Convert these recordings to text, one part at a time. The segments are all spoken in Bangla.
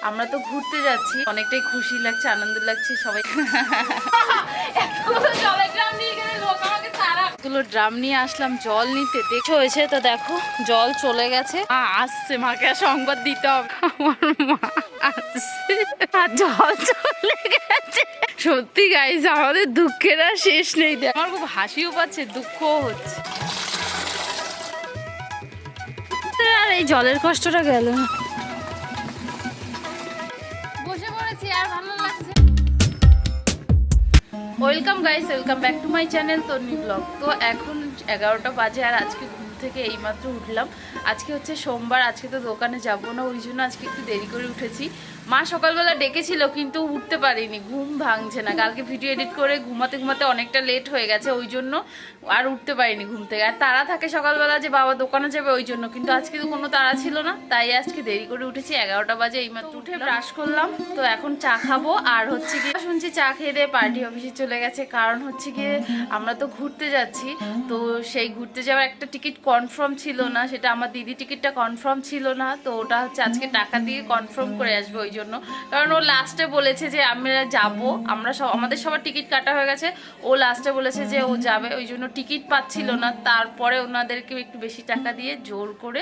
আমরা তো ঘুরতে যাচ্ছি, অনেকটাই খুশি লাগছে, আনন্দ লাগছে সবাই। এতগুলো ড্রাম নিয়ে আসলাম জল নিতে, দেখে হয়েছে তো দেখো জল চলে গেছে। আসছে, মাকে সংবাদ দিতে হবে আমার মা আসছে আর জল চলে গেছে। সত্যি গাইস, আমাদের দুঃখের আর শেষ নেই। আমার খুব হাসিও পাচ্ছে, দুঃখও হচ্ছে। আর এই জলের কষ্টটা গেল না। বসে পড়েছি আর ভালো লাগছে। Welcome guys, welcome back to my channel Tonni blog. তো এখন 11টা বাজে আর আজকে ঘুম থেকে এইমাত্র উঠলাম। আজকে হচ্ছে সোমবার, আজকে তো দোকানে যাবো না, ওই জন্য আজকে একটু দেরি করে উঠেছি। মা সকালবেলা ডেকেছিল কিন্তু উঠতে পারিনি, ঘুম ভাঙছে না। কালকে ভিডিও এডিট করে ঘুমাতে ঘুমাতে অনেকটা লেট হয়ে গেছে, ওই জন্য আর উঠতে পারিনি ঘুম থেকে। আর তাড়া থাকে সকালবেলা যে বাবা দোকানে যাবে, ওই জন্য। কিন্তু আজকে তো কোনো তাড়া ছিল না, তাই আজকে দেরি করে উঠেছি। 11টা বাজে এইমাত্র উঠে ব্রাশ করলাম। তো এখন চা খাবো। আর হচ্ছে গিয়ে শুনছি চা খেয়ে দিয়ে পার্টি অফিসে চলে গেছে। কারণ হচ্ছে গিয়ে আমরা তো ঘুরতে যাচ্ছি, তো সেই ঘুরতে যাওয়ার একটা টিকিট কনফার্ম ছিল না, সেটা আমার দিদি টিকিটটা কনফার্ম ছিল না। তো ওটা হচ্ছে আজকে টাকা দিয়ে কনফার্ম করে আসবে, ওই জন্য। কারণ ও লাস্টে বলেছে যে আমরা যাবো, আমরা সব আমাদের সবার টিকিট কাটা হয়ে গেছে, ও লাস্টে বলেছে যে ও যাবে, ওই জন্য টিকিট পাচ্ছিল না। তারপরে ওনাদেরকে একটু বেশি টাকা দিয়ে জোর করে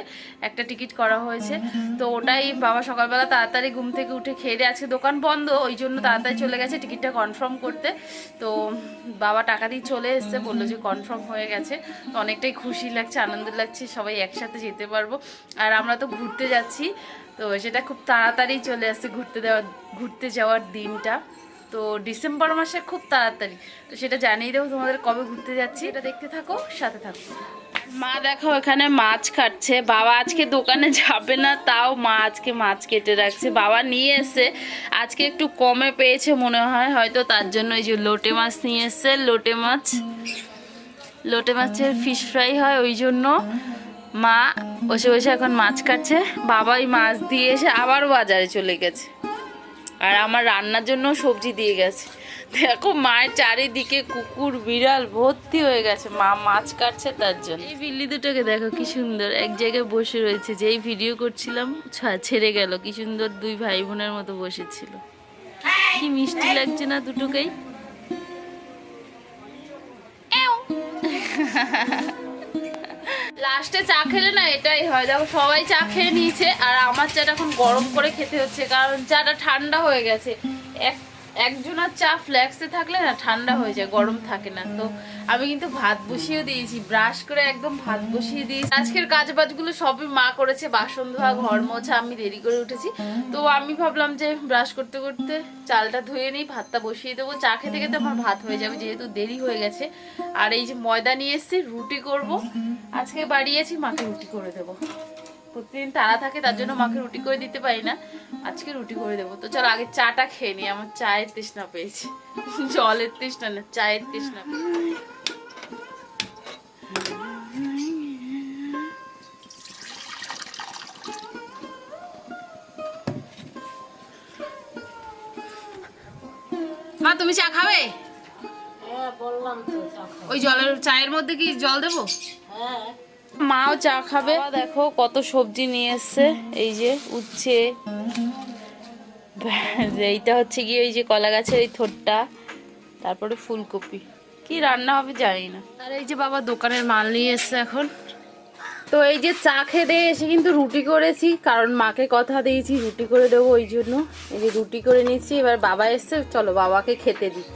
একটা টিকিট করা হয়েছে। তো ওটাই বাবা সকালবেলা তাড়াতাড়ি ঘুম থেকে উঠে খেয়ে দিয়ে, আজকে দোকান বন্ধ, ওই জন্য তাড়াতাড়ি চলে গেছে টিকিটটা কনফার্ম করতে। তো বাবা টাকা দিয়ে চলে এসছে, বললো যে কনফার্ম হয়ে গেছে। তো অনেকটাই খুশি লাগছে, আনন্দ লাগছে, সবাই একসাথে যেতে পারবো। আর আমরা তো ঘুরতে যাচ্ছি, তো সেটা খুব তাড়াতাড়ি চলে আসছে ঘুরতে যাওয়ার দিনটা। তো ডিসেম্বর মাসে খুব তাড়াতাড়ি, তো সেটা জানিয়ে দেবো তোমাদের কবে ঘুরতে যাচ্ছি। এটা দেখতে থাকো, সাথে থাকো। মা দেখো এখানে মাছ কাটছে। বাবা আজকে দোকানে যাবে না, তাও মা আজকে মাছ কেটে রাখছে। বাবা নিয়ে এসে আজকে একটু কমে পেয়েছে মনে হয়, হয়তো তার জন্য এই যে লোটে মাছ নিয়ে এসছে। লোটে মাছের ফিশ ফ্রাই হয়, ওই জন্য মা বসে বসে এখন মাছ কাটছে। বাবাই মাছ দিয়ে এসে আবার বাজারে চলে গেছে, আর আমার রান্নার জন্য সবজি দিয়ে গেছে। দেখো মায়ের চারিদিকে কুকুর বিড়াল ভর্তি হয়ে গেছে, মা মাছ কাটছে তার জন্য। এই বিল্লি দুটোকে দেখো কি সুন্দর এক জায়গায় বসে রয়েছে, যেই ভিডিও করছিলাম ছেড়ে গেল। কি সুন্দর দুই ভাই বোনের মতো বসেছিল, কি মিষ্টি লাগছে না দুটোকেই। লাস্টে চা খেলে না এটাই হয়, দেখো সবাই চা খেয়ে নিয়েছে আর আমার চাটা এখন গরম করে খেতে হচ্ছে, কারণ চাটা ঠান্ডা হয়ে গেছে। একজনের চা ফ্ল্যাক্সে থাকলে না ঠান্ডা হয়ে যায়, গরম থাকে না। তো আমি কিন্তু ভাত বসিয়ে দিয়েছি, ব্রাশ করে একদম ভাত বসিয়ে দিয়েছি। আজকের কাজ বাজগুলো সবই মা করেছে, বাসন ধোয়া, ঘর মোছা। আমি দেরি করে উঠেছি, তো আমি ভাবলাম যে ব্রাশ করতে করতে চালটা ধুয়ে নিই, ভাতটা বসিয়ে দেবো। চা খেতে খেতে আমার ভাত হয়ে যাবে, যেহেতু দেরি হয়ে গেছে। আর এই যে ময়দা নিয়ে এসেছি, রুটি করব। আজকে বাড়িয়েছি, মাকে রুটি করে দেবো। প্রতিদিন তাড়া থাকে, তার জন্য মাকে রুটি করে দিতে পারি না, আজকে রুটি করে দেবো। তো চলো আগে চাটা খেয়ে নিই, আমার চায়ের তৃষ্ণা পেয়েছে। জলের তৃষ্ণা না, চায়ের তৃষ্ণা। মা তুমি চা খাবে? হ্যাঁ বললাম তো চা খাবো। ওই চায়ের মধ্যে কি জল দেবো? হ্যাঁ মাও চা খাবে। দেখো কত সবজি নিয়ে এসছে, এই যে উচ্ছে, এইটা হচ্ছে গিয়ে ওই যে কলা গাছের এই থোরটা, তারপরে ফুলকপি। কি রান্না হবে জানি না। আর এই যে বাবা দোকানের মাল নিয়ে এসছে এখন। তো এই যে চা খেতে এসে কিন্তু রুটি করেছি, কারণ মাকে কথা দিয়েছি রুটি করে দেবো, ওই জন্য এই যে রুটি করে নিচ্ছি। এবার বাবা এসছে, চলো বাবাকে খেতে দিই।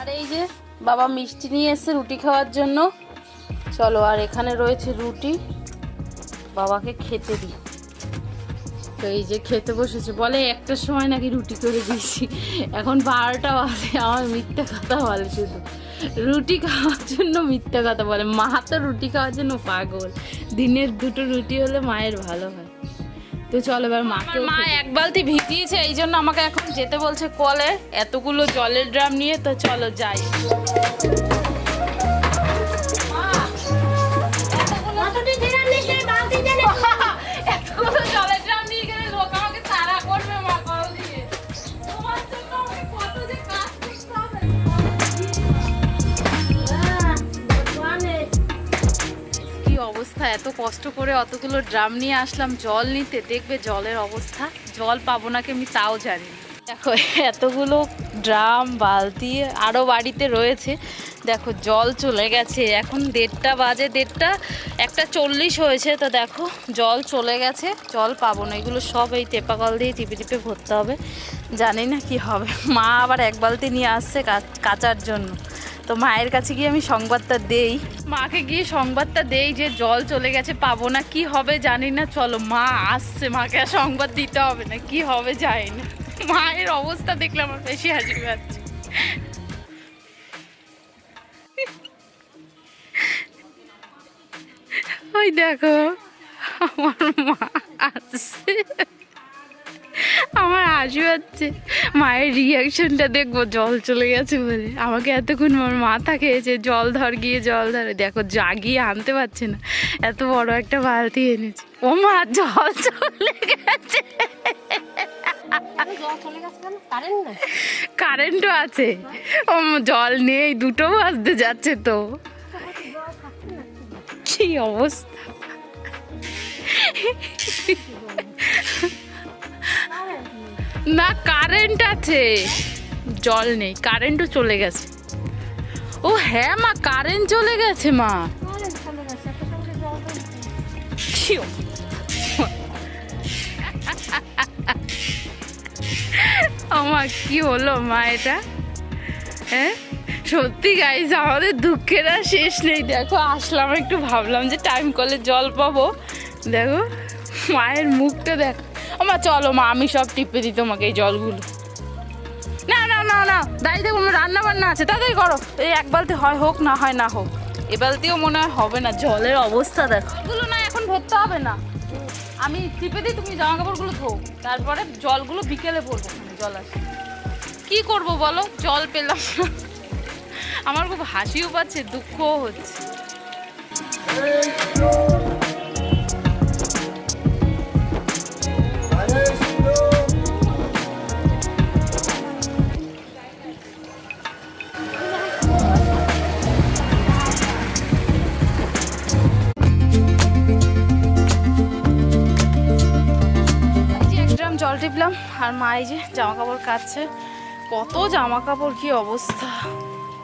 আর এই যে বাবা মিষ্টি নিয়ে এসছে রুটি খাওয়ার জন্য, চলো। আর এখানে রয়েছে রুটি, বাবাকে খেতে দিই। তো এই যে খেতে বসেছে, বলে একটার সময় নাকি রুটি করে দিয়েছি, এখন 12টা বাজে। আমার মিথ্যা কথা বলে, শুধু রুটি খাওয়ার জন্য মিথ্যা কথা বলে। মা তো রুটি খাওয়ার জন্য পাগল, দিনের 2টো রুটি হলে মায়ের ভালো হয়। তো চলো এবার মাকে, মা এক বালতি ভিজিয়েছে, এই জন্য আমাকে এখন যেতে বলছে কলে, এতগুলো জলের ড্রাম নিয়ে। তো চলো যাই। অবস্থা, এত কষ্ট করে অতগুলো ড্রাম নিয়ে আসলাম জল নিতে, দেখবে জলের অবস্থা, জল পাবো নাকি আমি তাও জানি না। দেখো এতগুলো ড্রাম বালতি আরও বাড়িতে রয়েছে, দেখো জল চলে গেছে, এখন 1:30 বাজে, 1:40 হয়েছে, তো দেখো জল চলে গেছে, জল পাবো না। এগুলো সব এই টেপা কল দিয়ে টিপে টিপে ভরতে হবে, জানি না কি হবে। মা আবার 1 বালতি নিয়ে আসছে কাচার জন্য, তো মায়ের কাছে গিয়ে আমি সংবাদটা দেই, মাকে গিয়ে সংবাদটা দেই যে জল চলে গেছে, পাবো না, কি হবে জানি না। চলো মা আসছে, মাকে আর সংবাদ দিতে হবে না, কি হবে জানি না। মায়ের অবস্থা দেখলে আমার বেশি হাসি পাচ্ছে। ওই দেখো আমার মা আসছে, আমার হাসি পাচ্ছে, মায়ের রিয়াকশনটা দেখবো জল চলে গেছে বলে। আমাকে এতক্ষণ আমার মাথা খেয়েছে, জল ধর গিয়ে জল ধরে, দেখো জাগিয়ে আনতে পারছে না, এত বড় একটা বালতি এনেছে। ও মা জল চলে গেছে, কারেন্টও আছে, ও জল নেই, 2টো বাজতে যাচ্ছে, তো কি অবস্থা। না কারেন্ট আছে, জল নেই, কারেন্টও চলে গেছে। ও হ্যাঁ মা, কারেন্ট চলে গেছে মা। আমার কি হলো মা এটা, হ্যাঁ সত্যি গাইস আমাদের দুঃখের আর শেষ নেই। দেখো আসলাম একটু, ভাবলাম যে টাইম কলে জল পাবো, দেখো মায়ের মুখটা দেখো। মা চলো মা, আমি সব টিপে দিই তোমাকে এই জলগুলো। না না না না, দাঁড়িয়ে কোনো রান্না বান্না আছে, তাড়াতাড়ি করো। এই 1 বালতি হয় হোক, না হয় না হোক, এ বালতিও মনে হয় হবে না, জলের অবস্থা দেখো। এগুলো না এখন ভরতে হবে না, আমি টিপে দিই, তুমি জামা কাপড়গুলো ধো, তারপরে জলগুলো বিকেলে পড়বো, ওখানে জল আসে। কি করবো বলো, জল পেলাম না। আমার খুব হাসিও পাচ্ছে, দুঃখও হচ্ছে। জল টিপলাম আর মা এই যে জামা কাপড় কাচ্ছে, কত জামা কাপড়, কি অবস্থা।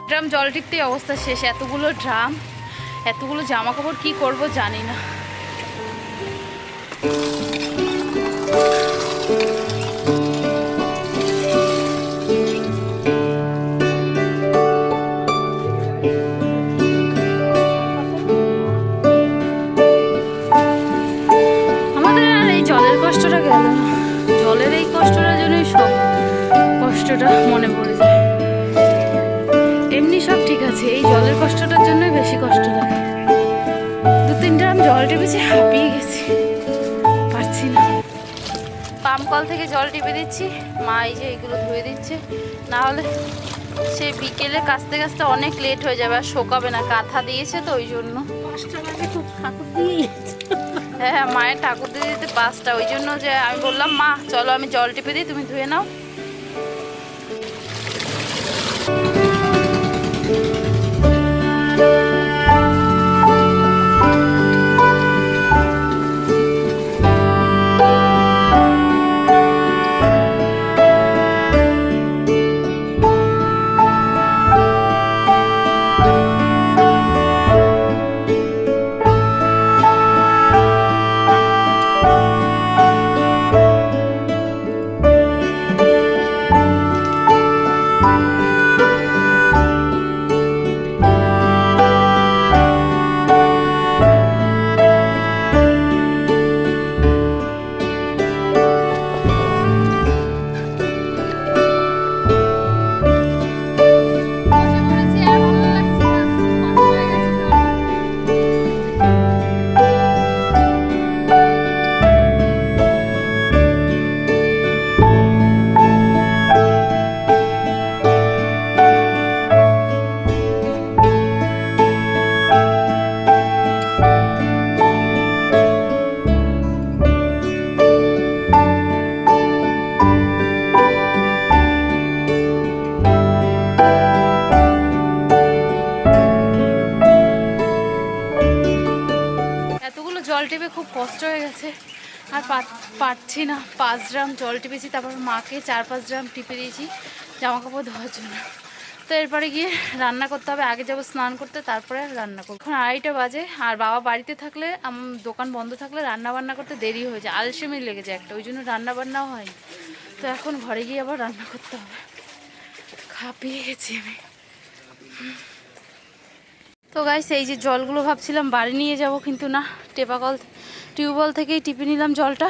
ড্রাম জল টিপতেই অবস্থা শেষ, এতগুলো ড্রাম, এতগুলো জামা কাপড়, কি করব জানি না। আমাদের আর এই জলের কষ্টটা গেল না, জলের এই কষ্টটার জন্যই সব কষ্টটা মনে পড়ে যায়। এমনি সব ঠিক আছে, এই জলের কষ্টটার জন্যই বেশি কষ্ট লাগে। 2-3 ড্রাম জল টিপেছি, হাঁপিয়ে গেছি, পারছি না। পাম্প কল থেকে জল টিপে দিচ্ছি, মা এই যে এগুলো ধুয়ে দিচ্ছে, না হলে সে বিকেলে কাচতে কাচতে অনেক লেট হয়ে যাবে, আর শোকাবে না, কাঁথা দিয়েছে তো ওই জন্য। হ্যাঁ মায়ের ঠাকুর দিয়ে দিতে 5টা, ওই জন্য যে আমি বললাম মা চলো আমি জল টিপে দিই, তুমি ধুয়ে নাও। কষ্ট হয়ে গেছে, আর পারছি না। 5 ড্রাম জল টিপেছি, তারপর মাকে 4-5 ড্রাম টিপে দিয়েছি জামা কাপড় ধোয়ার জন্য। তো এরপরে গিয়ে রান্না করতে হবে। আগে যাবো স্নান করতে, তারপরে রান্না করবো। এখন 2:30 বাজে, আর বাবা বাড়িতে থাকলে দোকান বন্ধ থাকলে রান্না বান্না করতে দেরি হয়ে যায়, আলসেমি লেগে যায় একটা, ওই জন্য রান্না বান্নাও হয়নি। তো এখন ঘরে গিয়ে আবার রান্না করতে হবে। খাপিয়ে গেছি আমি। তো গাইস, এই যে জলগুলো ভাবছিলাম বাড়ি নিয়ে যাব, কিন্তু না, টিউবওয়েল থেকেই টিপে নিলাম জলটা,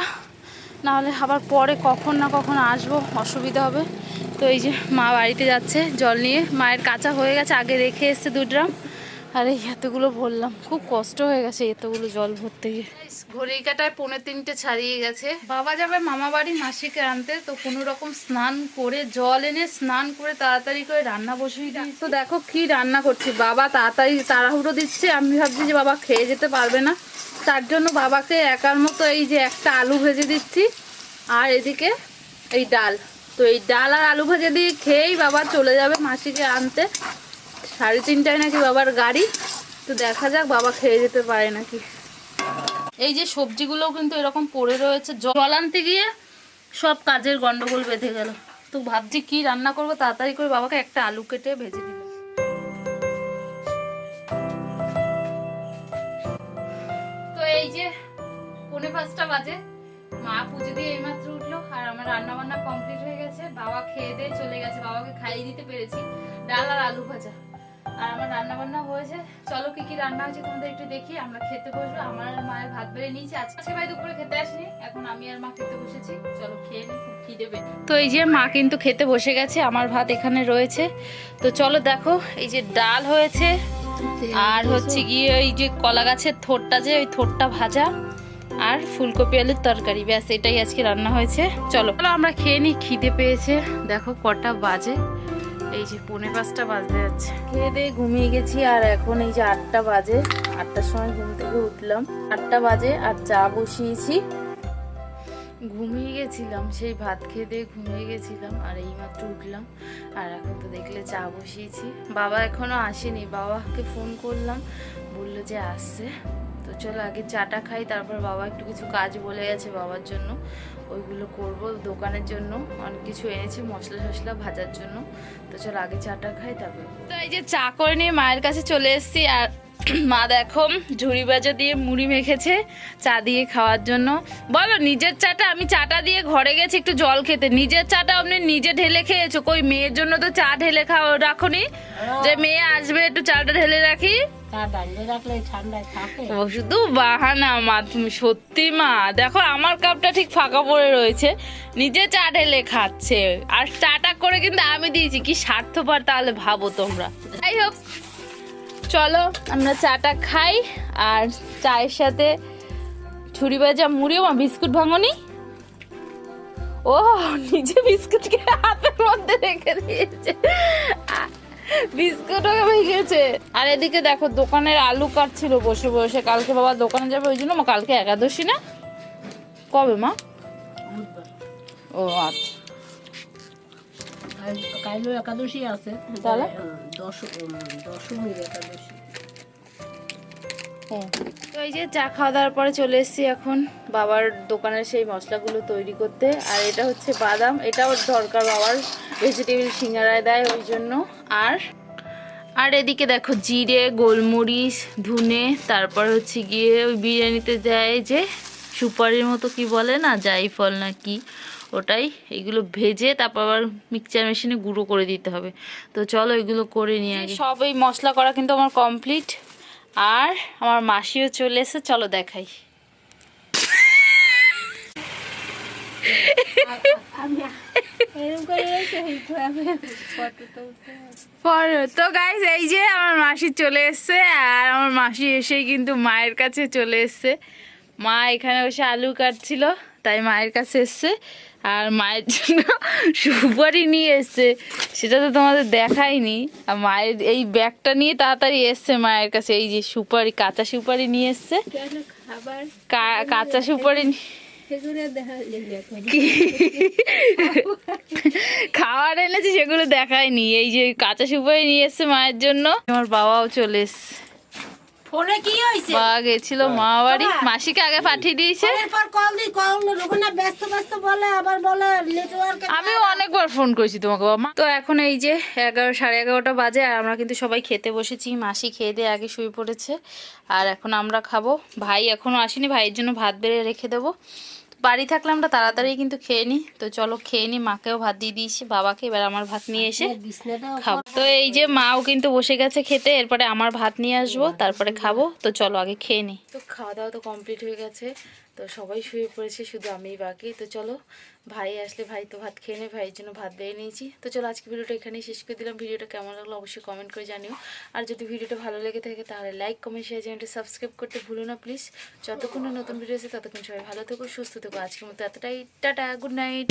নাহলে আবার পরে কখন না কখন আসবো, অসুবিধা হবে। তো এই যে মা বাড়িতে যাচ্ছে জল নিয়ে, মায়ের কাঁচা হয়ে গেছে, আগে রেখে এসছে 2 ড্রাম, আর এই এতগুলো ভরলাম। খুব কষ্ট হয়ে গেছে এতগুলো জল ভরতে গিয়ে। ঘড়ির কাঁটায় 2:45 ছাড়িয়ে গেছে। বাবা যাবে মামা বাড়ি মাসিকে আনতে, তো কোনো রকম স্নান করে জল এনে স্নান করে তাড়াতাড়ি করে রান্না বসিয়ে দিই। তো দেখো কি রান্না করছি, বাবা তাড়াতাড়ি তাড়াহুড়ো দিচ্ছে, আমি ভাবছি যে বাবা খেয়ে যেতে পারবে না, তার জন্য বাবাকে একার মতো এই যে একটা আলু ভেজে দিচ্ছি, আর এদিকে এই ডাল। তো এই ডাল আর আলু ভেজে দিয়ে খেয়েই বাবা চলে যাবে মাসিকে আনতে। 3:30টায় নাকি বাবার গাড়ি, তো দেখা যাক বাবা খেয়ে যেতে পারে নাকি। এই যে সবজিগুলোও কিন্তু এরকম পড়ে রয়েছে, জল আনতে গিয়ে সব কাজের গন্ডগোল বেঁধে গেল। তো ভাবছি কি রান্না করবো, তাড়াতাড়ি করে বাবাকে একটা আলু কেটে ভেজে দিল। তো এই যে 4:45 বাজে, মা পুজো দিয়ে এইমাত্র উঠলো, আর আমার রান্না বান্না কমপ্লিট হয়ে গেছে। বাবা খেয়ে দিয়ে চলে গেছে, বাবাকে খাইয়ে দিতে পেরেছি ডাল আর আলু ভাজা, আর আমার রান্না বান্না হয়েছে। চলো কি কি রান্না হয়েছে তোমাদের একটু দেখি। আমরা খেতে বসবো, আমার আর মায়ের ভাত বেড়ে নিয়েছি। আজকে ভাই দুপুরে খেতে আসিনি, এখন আমি আর মা খেতে বসেছি। চলো খেয়ে নিই, খুব খিদে পেয়ে। তো এই যে মা কিন্তু খেতে বসে গেছে, আমার ভাত এখানে রয়েছে। তো চলো দেখো, এই যে ডাল হয়েছে, আর হচ্ছে গিয়ে ওই যে কলা গাছের থোরটা, যে ওই থোরটা ভাজা, আর ফুলকপি আলুর তরকারি, ব্যাস এটাই আজকে রান্না হয়েছে। চলো আমরা খেয়ে নিই, খিদে পেয়েছে। দেখো কটা বাজে, এই যে 4:45 বাজতে যাচ্ছে। খেয়ে দিয়ে ঘুমিয়ে গেছি, আর এখন এই যে 8টা বাজে, 8টার সময় ঘুম থেকে উঠলাম। 8টা বাজে, আর চা বসিয়েছি। ঘুমিয়ে গেছিলাম, সেই ভাত খেয়ে দিয়ে ঘুমিয়ে গেছিলাম, আর এইমাত্র উঠলাম, আর এখন তো দেখলে চা বসিয়েছি। বাবা এখনো আসেনি, বাবাকে ফোন করলাম, বললো যে আসছে। তো চলো আগে চাটা খাই, তারপর বাবা একটু কিছু কাজ বলে গেছে বাবার জন্য, ওইগুলো করব। দোকানের জন্য অনেক কিছু এনেছে, মশলা টশলা ভাজার জন্য। তো চলো আগে চাটা খাই, তারপর। তো এই যে চা করে নিয়ে মায়ের কাছে চলে এসেছি, আর মা দেখো ঝুড়ি ভাজা দিয়ে মুড়ি মেখেছে চা দিয়ে খাওয়ার জন্য। বলো, নিজের চাটা, আমি চাটা দিয়ে ঘরে গেছি একটু জল খেতে, নিজের চাটা আপনি নিজে ঢেলে খেয়েছো? কই মেয়ের জন্য তো চা ঢেলে রাখোনি, যে মেয়ে আসবে একটু চাটা ঢেলে রাখি? শুধু বাহানা মা, তুমি সত্যি মা। দেখো আমার কাপটা ঠিক ফাঁকা পড়ে রয়েছে, নিজে চা ঢেলে খাচ্ছে, আর চাটা করে কিন্তু আমি দিয়েছি। কি স্বার্থপর তাহলে ভাবো তোমরা। যাই হোক, চলো আমরা চাটা খাই, আর চায়ের সাথে ছুরি ভাজা মুড়িও। মা বিস্কুট ভাঙনি? ও নিজে বিস্কুটকে হাতের মধ্যে রেখে দিয়েছে, বিস্কুটও ভেঙেছে। আর এদিকে দেখো দোকানের আলু কাটছিল বসে বসে, কালকে বাবা দোকানে যাবে, ওই জন্য। মা কালকে একাদশী না? কবে মা? ও আচ্ছা, কাইলো একাদশী আছে, তাহলে দশমীর একাদশী। তো এই যে চা খাওয়া দাওয়ার পরে চলে এসেছি এখন বাবার দোকানের সেই মশলাগুলো তৈরি করতে। আর এটা হচ্ছে বাদাম, এটাও দরকার বাবার, ভেজিটেবিল সিঙ্গারায় দেয় ওই জন্য। আর এদিকে দেখো জিরে, গোলমরিচ, ধনে, তারপর হচ্ছে গিয়ে ওই বিরিয়ানিতে দেয় যে সুপারির মতো কি বলে না, জায়ফল না কি, ওটাই। এগুলো ভেজে তারপর আবার মিক্সচার মেশিনে গুঁড়ো করে দিতে হবে। তো চলো এগুলো করে নিয়ে আগে। সব এই মশলা করা কিন্তু আমার কমপ্লিট, আর আমার মাসিও চলে এসে, চলো দেখাই। তো গাইস এই যে আমার মাসি চলে এসছে, আর আমার মাসি এসেই কিন্তু মায়ের কাছে চলে এসছে। মা এখানে বসে আলু কাটছিল, তাই মায়ের কাছে এসছে, আর মায়ের জন্য সুপারি নিয়ে এসছে, সেটা তো তোমাদের দেখাইনি। আর মায়ের এই ব্যাগটা নিয়ে তাড়াতাড়ি এসছে মায়ের কাছে। এই যে সুপারি, কাঁচা সুপারি নিয়ে এসছে, কাঁচা সুপারি খাবার এনেছি সেগুলো দেখায়নি। এই যে কাঁচা সুপারি নিয়ে এসছে মায়ের জন্য। আমার বাবাও চলে এসছে, ফোনে কি হইছে বা গেছিল মা বাড়ি, মাসিকে আগে পাঠিয়ে দিয়েছে। এরপর কল রুকনা ব্যস্ত ব্যস্ত বলে, আবার বলে নেটওয়ার্ক। আমিও অনেকবার ফোন করেছি তোমাকে বাবা। তো এখন এই যে 11, সাড়ে 11টা বাজে, আর আমরা কিন্তু সবাই খেতে বসেছি। মাসি খেয়ে দিয়ে আগে শুয়ে পড়েছে, আর এখন আমরা খাবো। ভাই এখনো আসেনি, ভাইয়ের জন্য ভাত বেড়ে রেখে দেবো। বাড়ি থাকলে আমরা তাড়াতাড়ি কিন্তু খেয়ে নিই। তো চলো খেয়ে নিই, মাকেও ভাত দিয়ে দিয়েছি, বাবাকে। এবার আমার ভাত নিয়ে এসে খাবো। তো এই যে মাও কিন্তু বসে গেছে খেতে, এরপরে আমার ভাত নিয়ে আসবো, তারপরে খাবো। তো চলো আগে খেয়ে নিই। তো খাওয়া দাওয়া তো কমপ্লিট হয়ে গেছে, তো সবাই শুয়ে পড়েছে, শুধু আমিই বাকি। তো চলো ভাই আসলে, ভাই তো ভাত খেয়ে নেই, ভাইয়ের জন্য ভাত বেড়ে নিয়েছি। তো চলো আজকে ভিডিওটা এখানেই শেষ করে দিলাম। ভিডিওটা কেমন লাগলো অবশ্যই কমেন্ট করে জানিও। আর যদি ভিডিওটা ভালো লেগে থাকে তাহলে লাইক, কমেন্ট, শেয়ার, চ্যানেলটা সাবস্ক্রাইব করতে ভুলো না প্লিজ। যতক্ষণ না নতুন ভিডিও আছে ততক্ষণ সবাই ভালো থেকো, সুস্থ থেকো। আজকের মতো এতটাই, টাটা, গুড নাইট।